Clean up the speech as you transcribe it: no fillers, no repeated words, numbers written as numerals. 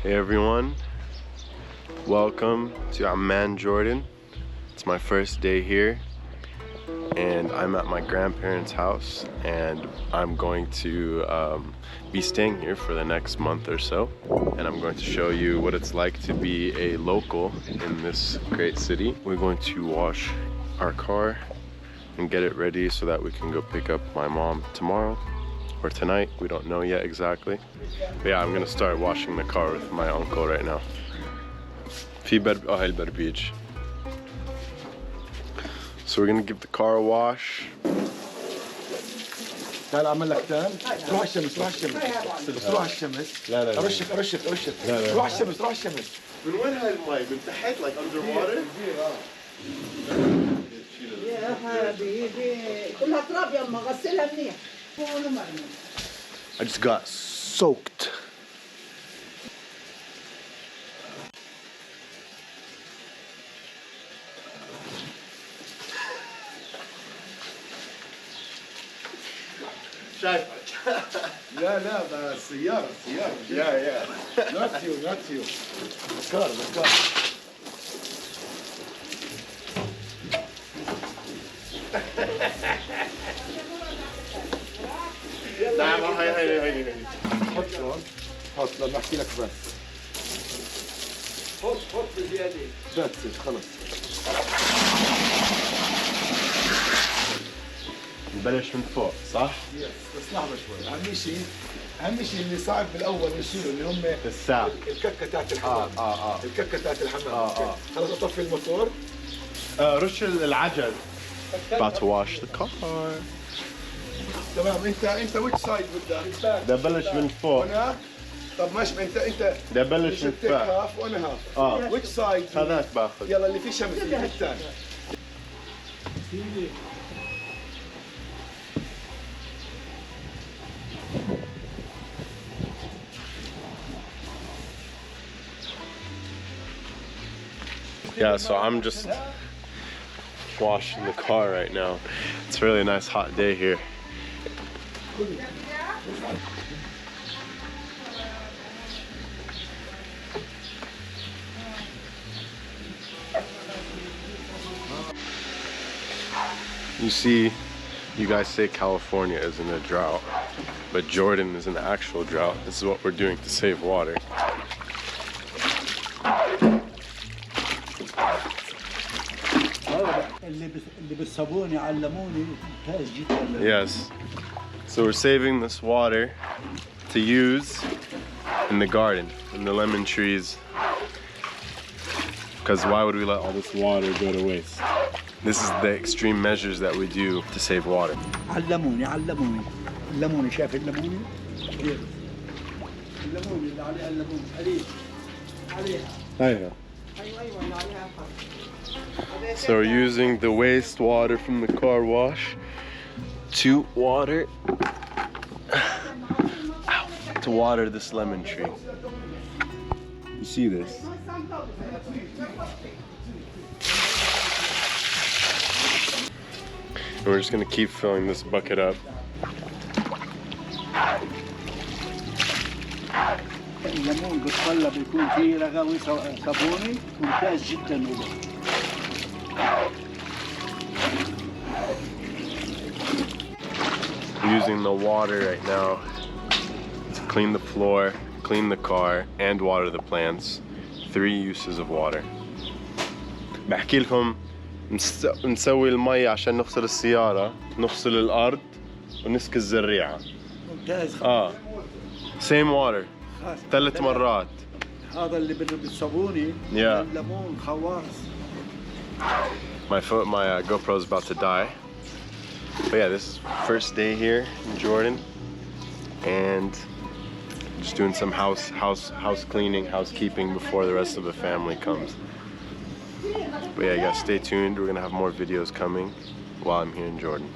Hey everyone, welcome to Amman, Jordan. It's my first day here and I'm at my grandparents' house and I'm going to be staying here for the next month or so, and I'm going to show you what it's like to be a local in this great city. We're going to wash our car and get it ready so that we can go pick up my mom tomorrow or tonight, we don't know yet exactly. But yeah, I'm gonna start washing the car with my uncle right now. So we're gonna give the car a wash. تعال اعمل لك تان. روح الشمس روح الشمس روح الشمس. لا لا ارشك ارشك ارشك. روح الشمس روح الشمس. من وين هاي المي؟ من تحت like underwater؟ يا حبيبي كلها تراب يما غسلها منيح. I just got soaked. شايفك. لا لا ده السيارة Yeah. not you the car نعم هاي حط هون حط لما احكي لك بس حط بزيادة that's it خلص نبلش من فوق صح؟ بس لحظة شوي أهم شيء اللي صعب بالأول نشيله اللي هم الساعة الككة تاعت الحمام الككة تاعت الحمام خلص أطفي الموتور رش العجل. About to wash the car. تمام انت which side بدك؟ ده بلش من فوق. هناك؟ طب ماشي انت ده بلش من فوق. هاف وانا هاف which side؟ هذاك باخذ. يلا اللي فيه شمس اللي الثاني Yeah, so I'm just washing the car right now. It's a really nice hot day here. You see, you guys say California is in a drought, but Jordan is in an actual drought. This is what we're doing to save water. Yes. So we're saving this water to use in the garden, in the lemon trees. Because why would we let all this water go to waste? This is the extreme measures that we do to save water. علموني الليموني شايف الليموني؟ الليموني اللي عليها الليمون عليها ايوه. So we're using the wastewater from the car wash to water this lemon tree. You see this? And we're just gonna keep filling this bucket up. الليمون بتطلع بيكون فيه رغوي صابوني ممتاز جدا I'm using the water right now to clean the floor, clean the car, and water the plants. 3 uses of water. بحكي لكم نسوي المي عشان نغسل السيارة، نغسل الأرض، ونسقي الزريعة. ممتاز. Same water. 3 مرات. هذا اللي بالصابوني. Yeah. الليمون خواص. My GoPro is about to die. But yeah, this is first day here in Jordan, and just doing some house cleaning, housekeeping before the rest of the family comes. But yeah, you guys stay tuned. We're gonna have more videos coming while I'm here in Jordan.